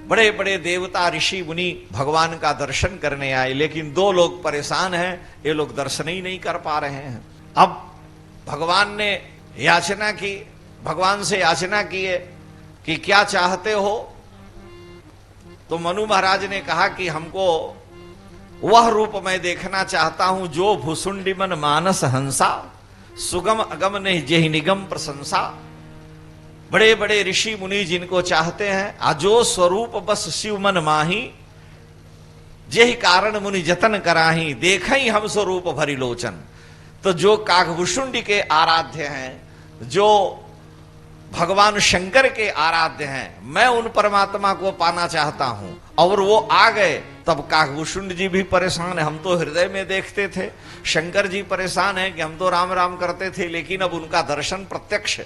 बड़े बड़े देवता ऋषि मुनि भगवान का दर्शन करने आए, लेकिन दो लोग परेशान हैं, ये लोग दर्शन ही नहीं कर पा रहे हैं। अब भगवान ने याचना की, भगवान से याचना की है कि क्या चाहते हो? तो मनु महाराज ने कहा कि हमको वह रूप मैं देखना चाहता हूं जो भुसुंडी मन मानस हंसा, सुगम अगम ने जेहि निगम प्रशंसा। बड़े बड़े ऋषि मुनि जिनको चाहते हैं, अजो स्वरूप बस शिव मन माही, जेहि कारण मुनि जतन कराही, देखई हम स्वरूप भरी लोचन। तो जो काकभुषुंडी के आराध्य हैं, जो भगवान शंकर के आराध्य हैं, मैं उन परमात्मा को पाना चाहता हूं। और वो आ गए, तब काकभुषुंड जी भी परेशान है, हम तो हृदय में देखते थे। शंकर जी परेशान है कि हम तो राम राम करते थे, लेकिन अब उनका दर्शन प्रत्यक्ष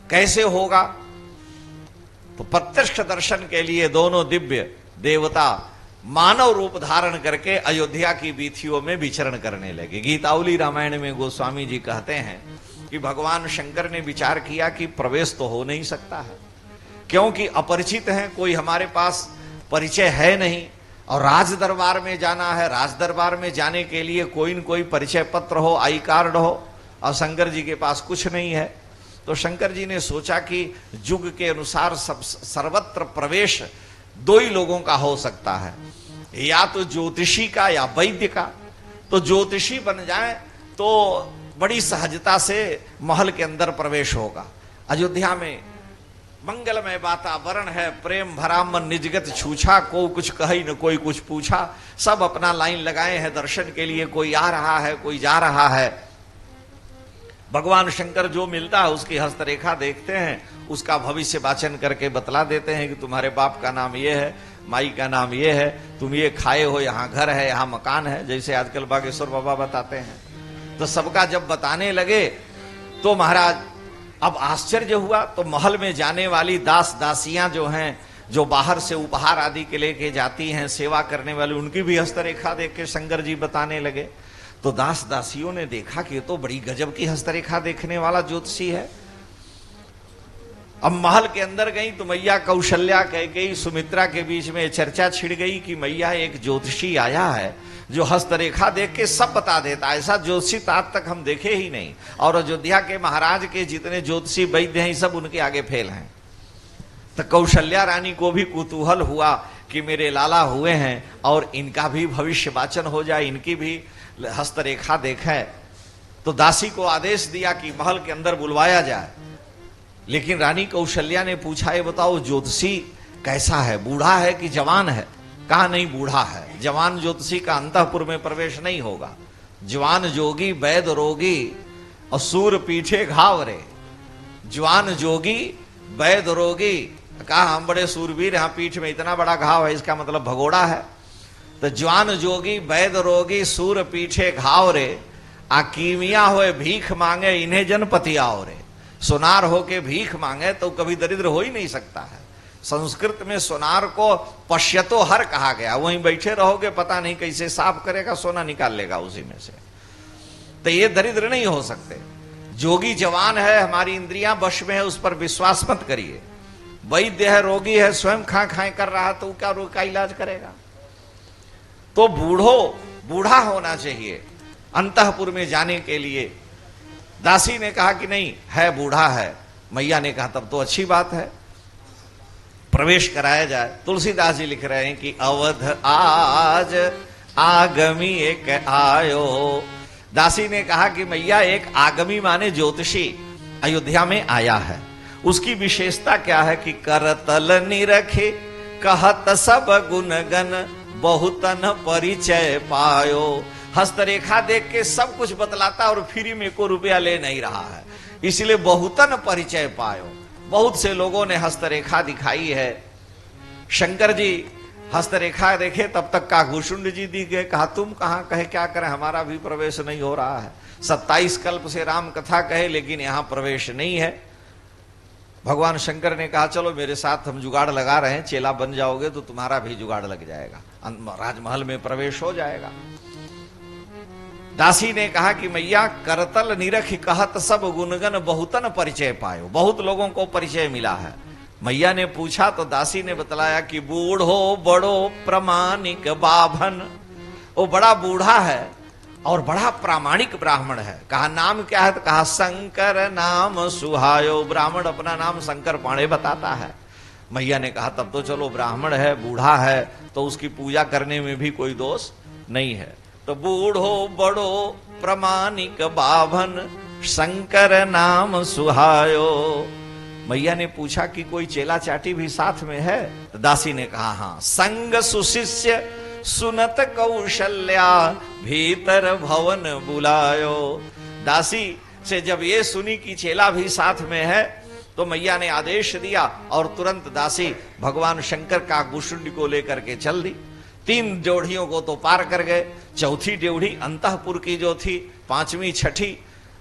कैसे होगा? तो प्रत्यक्ष दर्शन के लिए दोनों दिव्य देवता मानव रूप धारण करके अयोध्या की वीथियों में विचरण करने लगे। गीतावली रामायण में गोस्वामी जी कहते हैं कि भगवान शंकर ने विचार किया कि प्रवेश तो हो नहीं सकता है, क्योंकि अपरिचित हैं, कोई हमारे पास परिचय है नहीं, और राज दरबार में जाना है, राज दरबार में जाने के लिए कोई न कोई परिचय पत्र हो, आई कार्ड हो, और शंकर जी के पास कुछ नहीं है। तो शंकर जी ने सोचा कि युग के अनुसार सर्वत्र प्रवेश दो ही लोगों का हो सकता है, या तो ज्योतिषी का या वैद्य का। तो ज्योतिषी बन जाए तो बड़ी सहजता से महल के अंदर प्रवेश होगा। अयोध्या में मंगलमय वातावरण है, प्रेम भरा मन निजगत छूछा, को कुछ कही न कोई कुछ पूछा। सब अपना लाइन लगाए हैं दर्शन के लिए, कोई आ रहा है, कोई जा रहा है। भगवान शंकर जो मिलता है उसकी हस्तरेखा देखते हैं, उसका भविष्य वाचन करके बतला देते हैं कि तुम्हारे बाप का नाम ये है, माई का नाम ये है, तुम ये खाए हो, यहाँ घर है, यहाँ मकान है, जैसे आजकल बागेश्वर बाबा बताते हैं। तो सबका जब बताने लगे तो महाराज अब आश्चर्य हुआ। तो महल में जाने वाली दास दासियां जो हैं, जो बाहर से उपहार आदि के लेके जाती हैं, सेवा करने वाली, उनकी भी हस्तरेखा देख के शंकर जी बताने लगे। तो दास दासियों ने देखा कि ये तो बड़ी गजब की हस्तरेखा देखने वाला ज्योतिषी है। अब महल के अंदर गई तो मैया कौशल्या, कैकेयी, सुमित्रा के बीच में चर्चा छिड़ गई कि मैया एक ज्योतिषी आया है जो हस्तरेखा देख के सब बता देता, ऐसा ज्योतिषी आज तक हम देखे ही नहीं। और अयोध्या के महाराज के जितने ज्योतिषी वैद्य हैं सब उनके आगे फेल हैं। तो कौशल्या रानी को भी कुतूहल हुआ कि मेरे लाला हुए हैं और इनका भी भविष्य वाचन हो जाए, इनकी भी हस्तरेखा देखें। तो दासी को आदेश दिया कि महल के अंदर बुलवाया जाए। लेकिन रानी कौशल्या ने पूछा, ये बताओ ज्योतिषी कैसा है, बूढ़ा है कि जवान है? कहा नहीं, बूढ़ा है। जवान ज्योतिषी का अंतःपुर में प्रवेश नहीं होगा। जवान जोगी वैद रोगी और सूर पीछे घाव रे। जवान जोगी वैद रोगी, कहा हम बड़े सूरवीर, यहाँ पीठ में इतना बड़ा घाव है, इसका मतलब भगोड़ा है। तो जवान जोगी वैद रोगी सूर पीछे घाव रे, आकीमिया होए भीख मांगे इन्हें जनपति आओ रे। सोनार होके भीख मांगे तो कभी दरिद्र हो ही नहीं सकता है। संस्कृत में सोनार को पश्यतो हर कहा गया, वहीं बैठे रहोगे पता नहीं कैसे साफ करेगा, सोना निकाल लेगा उसी में से। तो ये दरिद्र नहीं हो सकते। जोगी जवान है, हमारी इंद्रियां वश में है, उस पर विश्वास मत करिए। वैद्य है, रोगी है, स्वयं खा खाए कर रहा, तो क्या रोग का इलाज करेगा? तो बूढ़ा होना चाहिए अंतःपुर में जाने के लिए। दासी ने कहा कि नहीं है, बूढ़ा है। मैया ने कहा तब तो अच्छी बात है, प्रवेश कराया जाए। तुलसीदास जी लिख रहे हैं कि अवध आज आगमी एक आयो। दासी ने कहा कि मैया एक आगमी माने ज्योतिषी अयोध्या में आया है। उसकी विशेषता क्या है कि करतल निरखे कहत सब गुणगन, बहुतन परिचय पायो। हस्तरेखा देख के सब कुछ बतलाता और फ्री में को रुपया ले नहीं रहा है, इसलिए बहुतन परिचय पायो। बहुत से लोगों ने हस्तरेखा दिखाई है। शंकर जी हस्तरेखा देखे तब तक काकभुषुंड जी दी गए, कहा तुम कहां, कहे क्या करें, हमारा भी प्रवेश नहीं हो रहा है। 27 कल्प से राम कथा कहे लेकिन यहां प्रवेश नहीं है। भगवान शंकर ने कहा चलो मेरे साथ हम जुगाड़ लगा रहे हैं, चेला बन जाओगे तो तुम्हारा भी जुगाड़ लग जाएगा, राजमहल में प्रवेश हो जाएगा। दासी ने कहा कि मैया करतल निरख कहत सब गुणगन, बहुतन परिचय पायो। बहुत लोगों को परिचय मिला है, मैया ने पूछा तो दासी ने बतलाया कि बूढ़ो बड़ो प्रमाणिक बाभन, वो बड़ा बूढ़ा है और बड़ा प्रामाणिक ब्राह्मण है। कहा नाम क्या है? तो कहा शंकर नाम सुहायो। ब्राह्मण अपना नाम शंकर पाणे बताता है। मैया ने कहा तब तो चलो, ब्राह्मण है, बूढ़ा है, तो उसकी पूजा करने में भी कोई दोष नहीं है। तो बूढ़ो बड़ो प्रमाणिक बाभन, शंकर नाम सुहायो। मैया ने पूछा कि कोई चेला चाटी भी साथ में है? तो दासी ने कहा हाँ। संग सुशिष्य सुनत कौशल्या, भीतर भवन बुलायो। दासी से जब ये सुनी कि चेला भी साथ में है तो मैया ने आदेश दिया और तुरंत दासी भगवान शंकर का गुशुंड को लेकर के चल दी। 3 ड्योढ़ियों को तो पार कर गए। चौथी ड्योढ़ी अंतःपुर की जो थी, 5वीं 6ठी,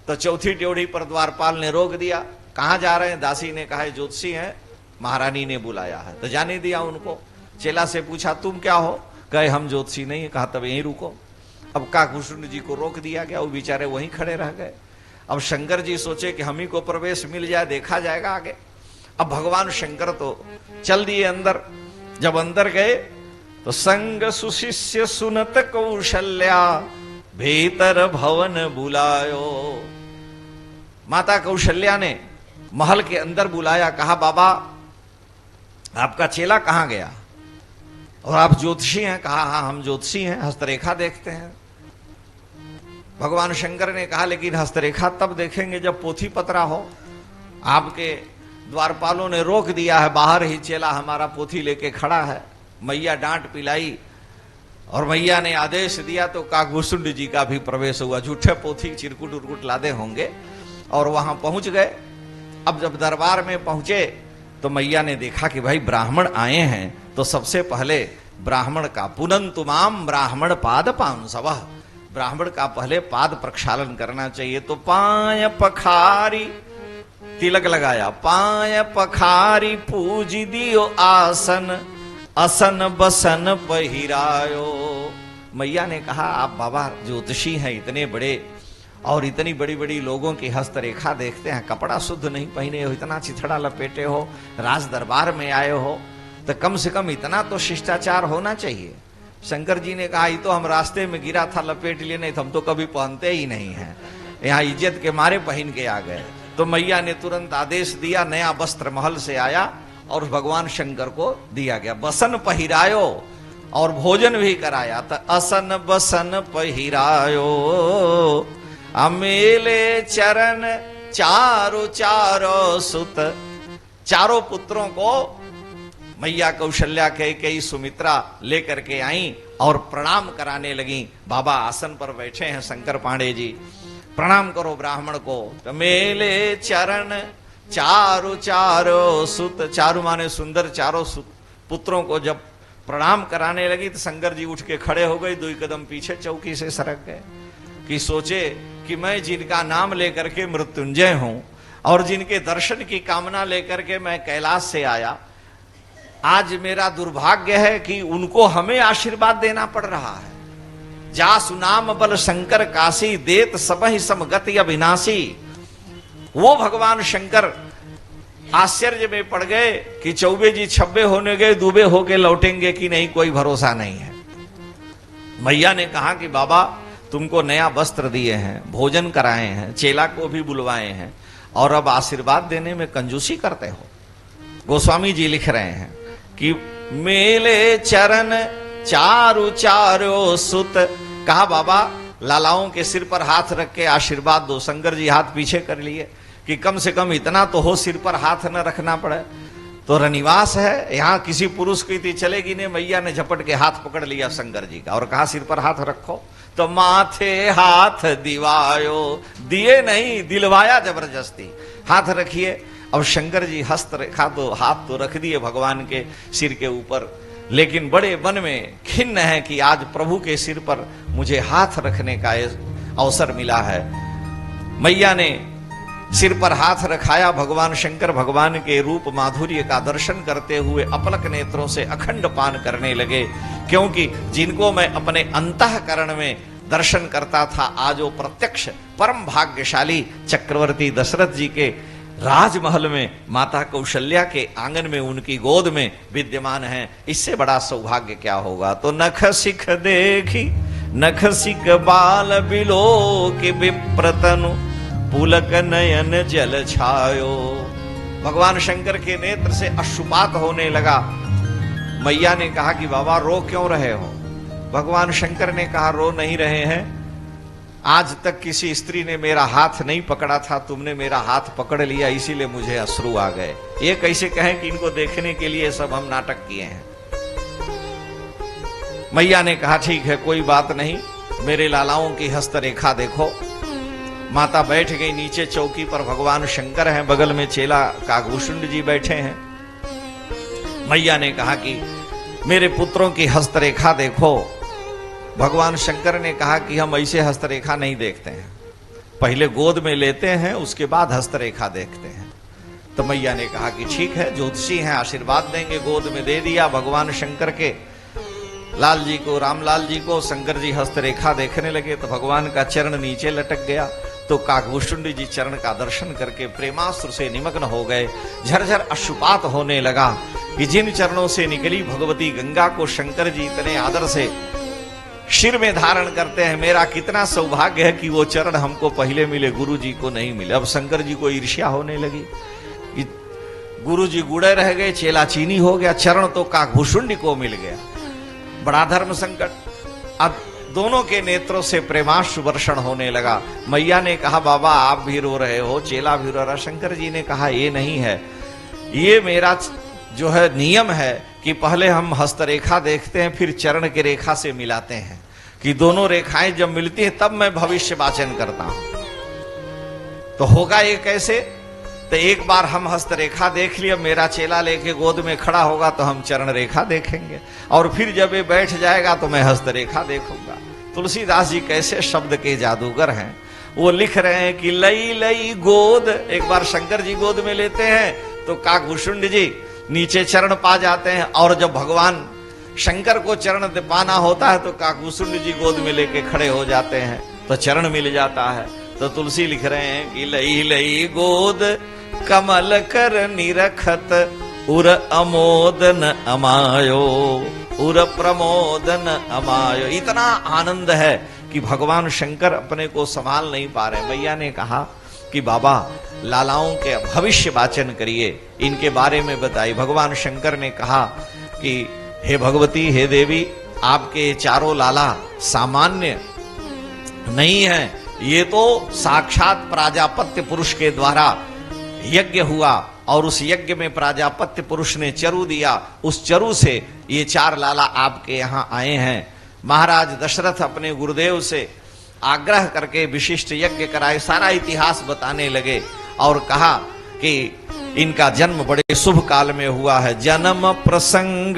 तो चौथी ड्योढ़ी पर द्वारपाल ने रोक दिया। कहां जा रहे हैं? दासी ने कहा ज्योतिषी हैं, महारानी ने बुलाया है। तो जाने दिया उनको। चेला से पूछा तुम क्या हो? कहे हम ज्योतिषी नहीं। कहा तब यहीं रुको। अब काकुशुंड जी को रोक दिया गया, वो बेचारे वहीं खड़े रह गए। अब शंकर जी सोचे कि हम ही को प्रवेश मिल जाए, देखा जाएगा आगे। अब भगवान शंकर तो चल दिए अंदर। जब अंदर गए तो संग सुशिष्य सुनत कौशल्या, भीतर भवन बुलायो। माता कौशल्या ने महल के अंदर बुलाया। कहा बाबा आपका चेला कहां गया? और आप ज्योतिषी हैं? कहा हाँ हम ज्योतिषी हैं, हस्तरेखा देखते हैं। भगवान शंकर ने कहा लेकिन हस्तरेखा तब देखेंगे जब पोथी पतरा हो। आपके द्वारपालों ने रोक दिया है, बाहर ही चेला हमारा पोथी लेके खड़ा है। मैया डांट पिलाई और मैया ने आदेश दिया तो काकुशुंड जी का भी प्रवेश हुआ। झूठे पोथी चिरकुट उरकुट लादे होंगे और वहां पहुंच गए। अब जब दरबार में पहुंचे तो मैया ने देखा कि भाई ब्राह्मण आए हैं, तो सबसे पहले ब्राह्मण का पुनंतुमाम ब्राह्मण पाद पांसवः, ब्राह्मण का पहले पाद प्रक्षालन करना चाहिए। तो पाय पखारी, तिलक लगाया, पाय पखारी पूज दियो आसन, असन बसन पहिरायो। मैया ने कहा आप बाबा ज्योतिषी हैं इतने बड़े और इतनी बड़ी बड़ी लोगों की हस्तरेखा देखते हैं, कपड़ा शुद्ध नहीं पहने हो, इतना चिथड़ा लपेटे हो, राज दरबार में आए हो, तो कम से कम इतना तो शिष्टाचार होना चाहिए। शंकर जी ने कहा ये तो हम रास्ते में गिरा था लपेट लिए, नहीं तो हम तो कभी पहनते ही नहीं हैं, यहाँ इज्जत के मारे पहन के आ गए। तो मैया ने तुरंत आदेश दिया, नया वस्त्र महल से आया और भगवान शंकर को दिया गया। बसन पहिरायो और भोजन भी कराया। तो असन बसन पहिरायो, अमेले चरण चारो चारो सुत। चारों पुत्रों को मैया कौशल्या कई सुमित्रा लेकर के आई और प्रणाम कराने लगी। बाबा आसन पर बैठे हैं शंकर पांडे जी, प्रणाम करो ब्राह्मण को। तो मेले चरण चारु चारो सुत, चारु माने सुंदर, चारों पुत्रों को जब प्रणाम कराने लगी तो शंकर जी उठ के खड़े हो गए, 2 कदम पीछे चौकी से सरक गए कि सोचे कि मैं जिनका नाम लेकर के मृत्युंजय हूं और जिनके दर्शन की कामना लेकर के मैं कैलाश से आया, आज मेरा दुर्भाग्य है कि उनको हमें आशीर्वाद देना पड़ रहा है। जा सुनाम बल शंकर काशी, देत सबहि समगति अविनाशी। वो भगवान शंकर आश्चर्य में पड़ गए कि चौबे जी छब्बे होने गए, दुबे होके लौटेंगे कि नहीं, कोई भरोसा नहीं है। मैया ने कहा कि बाबा तुमको नया वस्त्र दिए हैं, भोजन कराए हैं, चेला को भी बुलवाए हैं और अब आशीर्वाद देने में कंजूसी करते हो। गोस्वामी जी लिख रहे हैं कि मेले चरण चारु चारो सुत। कहा बाबा लालाओं के सिर पर हाथ रख के आशीर्वाद दो। शंकर जी हाथ पीछे कर लिए कि कम से कम इतना तो हो, सिर पर हाथ न रखना पड़े। तो रनिवास है, यहाँ किसी पुरुष की थी चलेगी नहीं। मैया ने झपट के हाथ पकड़ लिया शंकर जी का और कहा सिर पर हाथ रखो। तो माथे हाथ दिवायो, दिए नहीं दिलवाया जबरदस्ती, हाथ रखिए। अब शंकर जी हस्त रेखा तो हाथ तो रख दिए भगवान के सिर के ऊपर, लेकिन बड़े मन में खिन्न है कि आज प्रभु के सिर पर मुझे हाथ रखने का अवसर मिला है। मैया ने सिर पर हाथ रखाया। भगवान शंकर भगवान के रूप माधुर्य का दर्शन करते हुए अपलक नेत्रों से अखंड पान करने लगे, क्योंकि जिनको मैं अपने अंतःकरण में दर्शन करता था, आज वो प्रत्यक्ष परम भाग्यशाली चक्रवर्ती दशरथ जी के राजमहल में माता कौशल्या के आंगन में उनकी गोद में विद्यमान हैं। इससे बड़ा सौभाग्य क्या होगा। तो नख सिख देखी नख सिख बाल बिलो के विप्रतनु पुलक नयन जल छायो। भगवान शंकर के नेत्र से अश्रुपात होने लगा। मैया ने कहा कि बाबा रो क्यों रहे हो। भगवान शंकर ने कहा रो नहीं रहे हैं, आज तक किसी स्त्री ने मेरा हाथ नहीं पकड़ा था, तुमने मेरा हाथ पकड़ लिया इसीलिए मुझे अश्रु आ गए। ये कैसे कहें कि इनको देखने के लिए सब हम नाटक किए हैं। मैया ने कहा ठीक है कोई बात नहीं, मेरे लालाओं की हस्तरेखा देखो। माता बैठ गई नीचे चौकी पर, भगवान शंकर हैं, बगल में चेला काकभूषुंड जी बैठे हैं। मैया ने कहा कि मेरे पुत्रों की हस्तरेखा देखो। भगवान शंकर ने कहा कि हम ऐसे हस्तरेखा नहीं देखते हैं, पहले गोद में लेते हैं उसके बाद हस्तरेखा देखते हैं। तो मैया ने कहा कि ठीक है, ज्योतिषी हैं आशीर्वाद देंगे। गोद में दे दिया भगवान शंकर के लाल जी को, रामलाल जी को। शंकर जी हस्तरेखा देखने लगे तो भगवान का चरण नीचे लटक गया। तो काकभूषुंड जी चरण का दर्शन करके प्रेमास्त्र से निमग्न हो गए। झरझर अश्रुपात होने लगा कि जिन चरणों से निकली भगवती गंगा को शंकर जी इतने आदर से शिर में धारण करते हैं। मेरा कितना सौभाग्य है कि वो चरण हमको पहले मिले, गुरु जी को नहीं मिले। अब शंकर जी को ईर्ष्या होने लगी कि गुरु जी गुड़े रह गए, चेला चीनी हो गया, चरण तो काकभूषुंड को मिल गया। बड़ा धर्म संकट। अब दोनों के नेत्रों से प्रेमाश्रु वर्षण होने लगा। मैया ने कहा बाबा आप भी रो रहे हो, चेला भी रो रहा। शंकर जी ने कहा ये नहीं है, ये मेरा जो है नियम है कि पहले हम हस्तरेखा देखते हैं फिर चरण की रेखा से मिलाते हैं, कि दोनों रेखाएं जब मिलती हैं तब मैं भविष्य वाचन करता हूं। तो होगा ये कैसे। तो एक बार हम हस्तरेखा देख लिया, मेरा चेला लेके गोद में खड़ा होगा तो हम चरण रेखा देखेंगे, और फिर जब ये बैठ जाएगा तो मैं हस्तरेखा देखूंगा। तुलसीदास जी कैसे शब्द के जादूगर हैं। वो लिख रहे हैं कि लई लई गोद। एक बार शंकर जी गोद में लेते हैं तो काकभूषुंड जी नीचे चरण पा जाते हैं, और जब भगवान शंकर को चरण पाना होता है तो काकभूषुंड जी गोद में लेके खड़े हो जाते हैं तो चरण मिल जाता है। तो तुलसी लिख रहे हैं कि लई लई गोद कमल कर निरखत उर अमोदन अमायो, उर प्रमोदन अमायो। इतना आनंद है कि भगवान शंकर अपने को संभाल नहीं पा रहे। मैया ने कहा कि बाबा लालाओं के भविष्य वाचन करिए, इनके बारे में बताइए। भगवान शंकर ने कहा कि हे भगवती, हे देवी, आपके चारों लाला सामान्य नहीं है, ये तो साक्षात प्राजापत्य पुरुष के द्वारा यज्ञ हुआ, और उस यज्ञ में प्राजापत्य पुरुष ने चरु दिया, उस चरु से ये चार लाला आपके यहाँ आए हैं। महाराज दशरथ अपने गुरुदेव से आग्रह करके विशिष्ट यज्ञ कराए, सारा इतिहास बताने लगे और कहा कि इनका जन्म बड़े शुभ काल में हुआ है। जन्म प्रसंग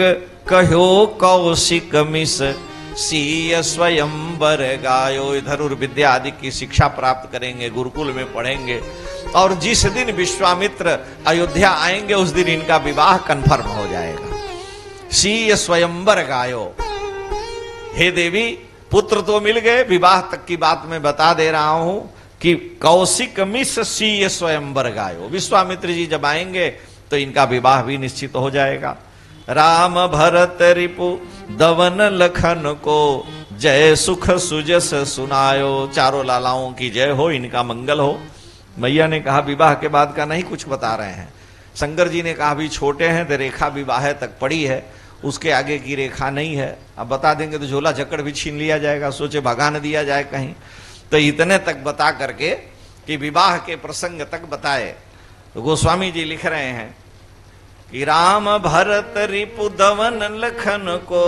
कहो कौशिक मिस सीय स्वयंवर गायो। धनुर्विद्या आदि की शिक्षा प्राप्त करेंगे, गुरुकुल में पढ़ेंगे, और जिस दिन विश्वामित्र अयोध्या आएंगे उस दिन इनका विवाह कन्फर्म हो जाएगा। सीय स्वयंवर गायो। हे देवी, पुत्र तो मिल गए, विवाह तक की बात मैं बता दे रहा हूं कि कौशिक मिस सीय स्वयंवर गायो। विश्वामित्र जी जब आएंगे तो इनका विवाह भी निश्चित हो जाएगा। राम भरत रिपु दवन लखन को जय सुख सुजस सुनायो। चारों लालाओं की जय हो, इनका मंगल हो। मैया ने कहा विवाह के बाद का नहीं कुछ बता रहे हैं। शंकर जी ने कहा अभी छोटे हैं तो रेखा विवाह तक पड़ी है, उसके आगे की रेखा नहीं है। अब बता देंगे तो झोला झक्कड़ भी छीन लिया जाएगा, सोचे भगा न दिया जाए कहीं। तो इतने तक बता करके कि विवाह के प्रसंग तक बताए। तो गोस्वामी जी लिख रहे हैं कि राम भरत रिपु दवन लखन को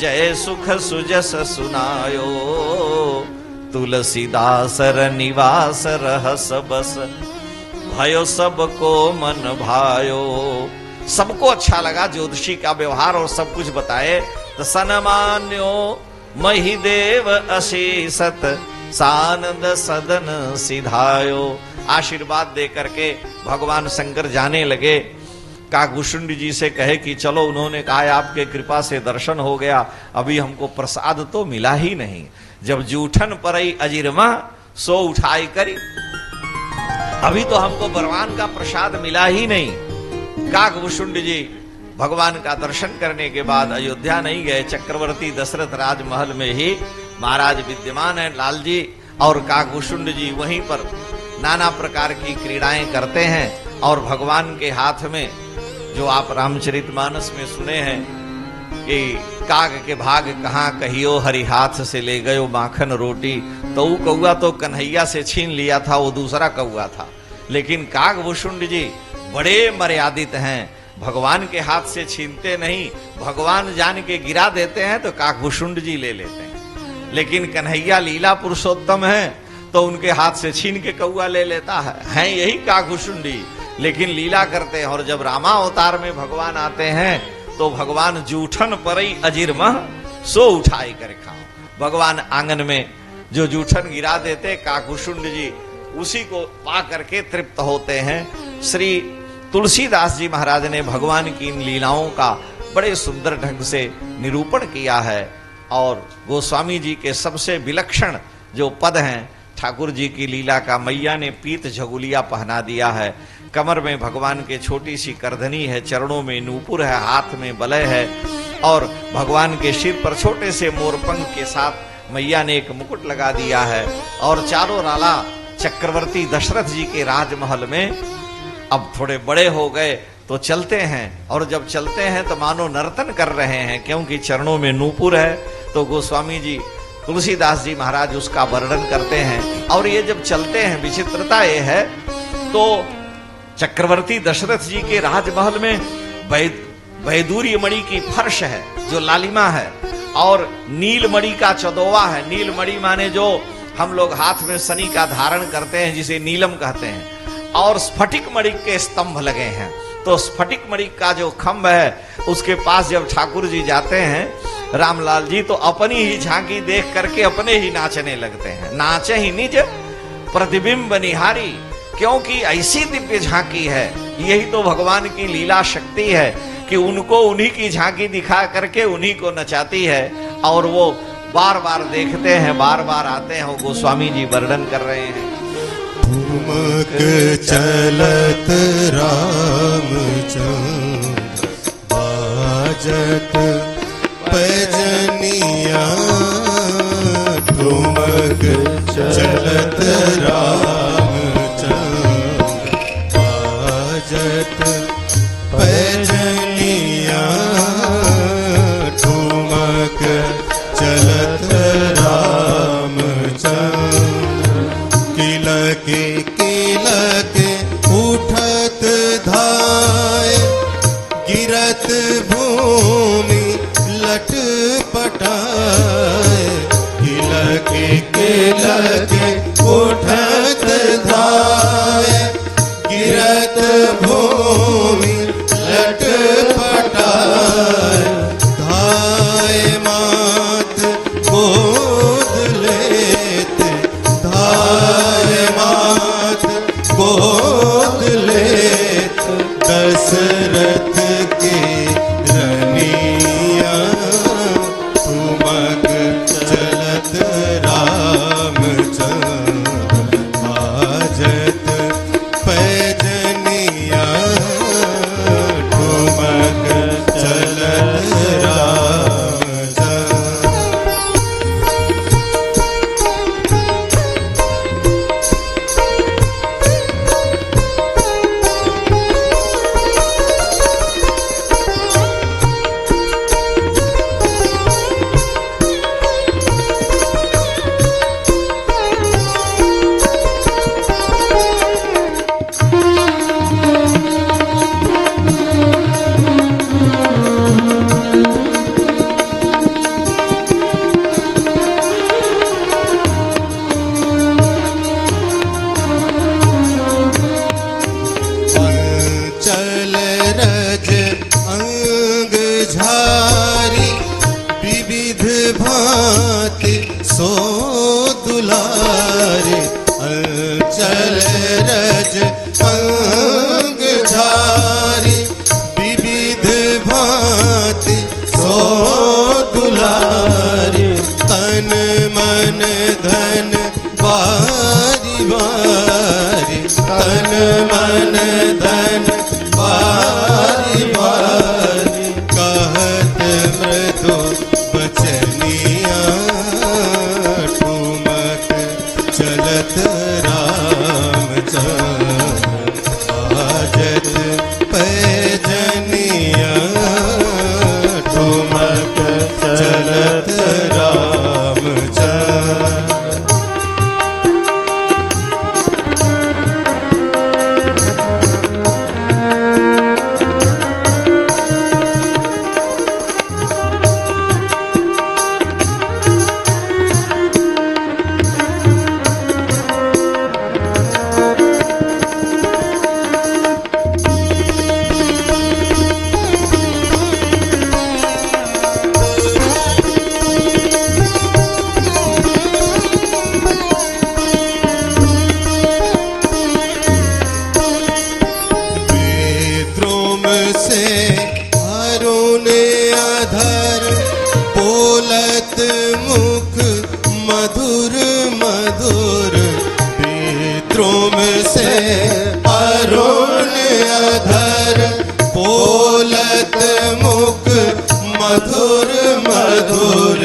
जय सुख सुजस सुनायो। तुलसीदास निवास रहस बस भयो सबको मन भायो। सबको अच्छा लगा ज्योतिषी का व्यवहार और सब कुछ बताए। तो सनमान्यो महिदेव अशेषत सानंद सदन सिधायो। आशीर्वाद दे करके भगवान शंकर जाने लगे। काकभूषुंड जी से कहे कि चलो, उन्होंने कहा आपके कृपा से दर्शन हो गया, अभी हमको प्रसाद तो मिला ही नहीं। जब जूठन परई अजिरमा सो उठाई करी। अभी तो हमको भगवान का प्रसाद मिला ही नहीं। काकभूषुंड जी भगवान का दर्शन करने के बाद अयोध्या नहीं गए, चक्रवर्ती दशरथ राजमहल में ही महाराज विद्यमान है लाल जी, और काकभूषुंड जी वहीं पर नाना प्रकार की क्रीड़ाएं करते हैं। और भगवान के हाथ में, जो आप रामचरितमानस में सुने हैं कि काग के भाग कहाँ कहियो, हरि हाथ से ले गयो माखन रोटी, तो वो कौआ तो कन्हैया से छीन लिया था, वो दूसरा कौआ था। लेकिन काकभूषुंड जी बड़े मर्यादित हैं, भगवान के हाथ से छीनते नहीं, भगवान जान के गिरा देते हैं तो काकभूषुंड जी ले लेते हैं। लेकिन कन्हैया लीला पुरुषोत्तम है, तो उनके हाथ से छीन के कौआ ले लेता है यही काकभूषुंड जी, लेकिन लीला करते हैं। और जब रामा अवतार में भगवान आते हैं तो भगवान जूठन परई अजीर मह सो उठाई कर खाओ। भगवान आंगन में जो जूठन गिरा देते, काकभूषुंड जी उसी को पा करके तृप्त होते हैं। श्री तुलसीदास जी महाराज ने भगवान की इन लीलाओं का बड़े सुंदर ढंग से निरूपण किया है। और गोस्वामी जी के सबसे विलक्षण जो पद हैं, ठाकुर जी की लीला का, मैया ने पीत झगुलिया पहना दिया है, कमर में भगवान के छोटी सी करधनी है, चरणों में नूपुर है, हाथ में बलय है, और भगवान के सिर पर छोटे से मोरपंख के साथ मैया ने एक मुकुट लगा दिया है। और चारों लाला चक्रवर्ती दशरथ जी के राजमहल में अब थोड़े बड़े हो गए तो चलते हैं, और जब चलते हैं तो मानो नर्तन कर रहे हैं, क्योंकि चरणों में नूपुर है। तो गोस्वामी जी तुलसीदास जी महाराज उसका वर्णन करते हैं। और ये जब चलते हैं, विचित्रता ये है, तो चक्रवर्ती दशरथ जी के राजमहल में वैदूर्य मणि की फर्श है जो लालिमा है, और नीलमणि का चौदोवा है। नीलमणि माने जो हम लोग हाथ में शनि का धारण करते हैं, जिसे नीलम कहते हैं। और स्फटिक मणि के स्तंभ लगे हैं, तो स्फटिक मणि का जो खंभ है उसके पास जब ठाकुर जी जाते हैं रामलाल जी, तो अपनी ही झांकी देख करके अपने ही नाचने लगते हैं। नाचे ही निज प्रतिबिंब निहारी, क्योंकि ऐसी दिव्य झांकी है। यही तो भगवान की लीला शक्ति है कि उनको उन्हीं की झांकी दिखा करके उन्हीं को नचाती है, और वो बार बार देखते हैं, बार बार आते हैं। वो गोस्वामी जी वर्णन कर रहे हैं। ठुमक चलत रामचंद्र बाजत पैजनिया, ठुमक चलत रामचंद्र बाजत पैजनिया, ठुमक चलत रामचंद्र किलके किलके उठत धाय, गिरत भूमि लटपटाए, किलके किलके उठत धाय, गिरत भूमि लटपटाए, धाय मात गोद लेते, धाय मात गोद लेते, दशरथ के रनिया, ठुमक चलत रामचंद्र बाजत पैजनिया, ठुमक चलत रामचंद्र। चल रज अंग झारी, विविध भांति सो दुलारे, चल रज अंग झारी, विविध भांति सो दुलारे, तन मन धन बारी बारी, तन मन धन बारी बारी कहत मृदु बचनिया ठुमक चलत रामचंद्र बाजत पैजनिया ठुमक चलत रामचंद्र। द्रोम से अरुण अधर बोलत मुख मधुर मधुर द्रोम से अरुण अधर बोलत मुख मधुर मधुर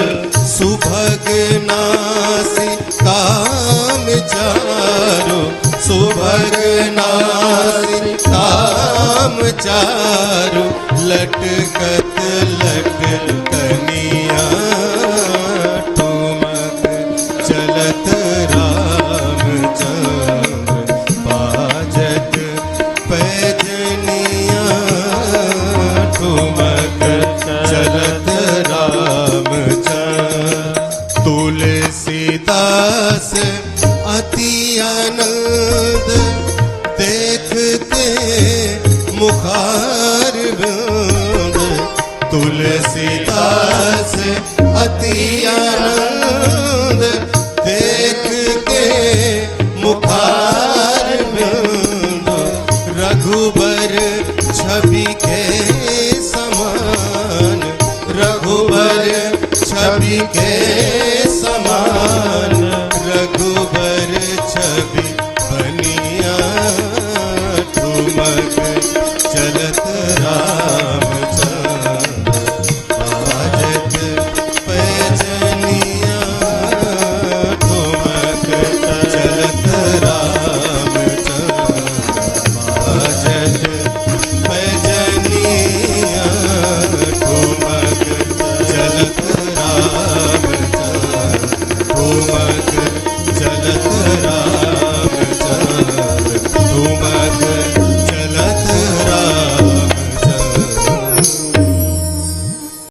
सुभग नासी काम चारो सुभग नासी काम चारो लटकत लटकनिया ठुमक चलत रामचंद्र बाजत पैजनिया ठुमक चलत रामचंद्र। तुलसीदास अति आनंद देखते मुखार बिंद तुलसीदास अति आनंद देख के मुखार बिंद रघुबर छवि के समान रघुबर छवि के समान रघुबर छवि बनिया ठुमक चलत राम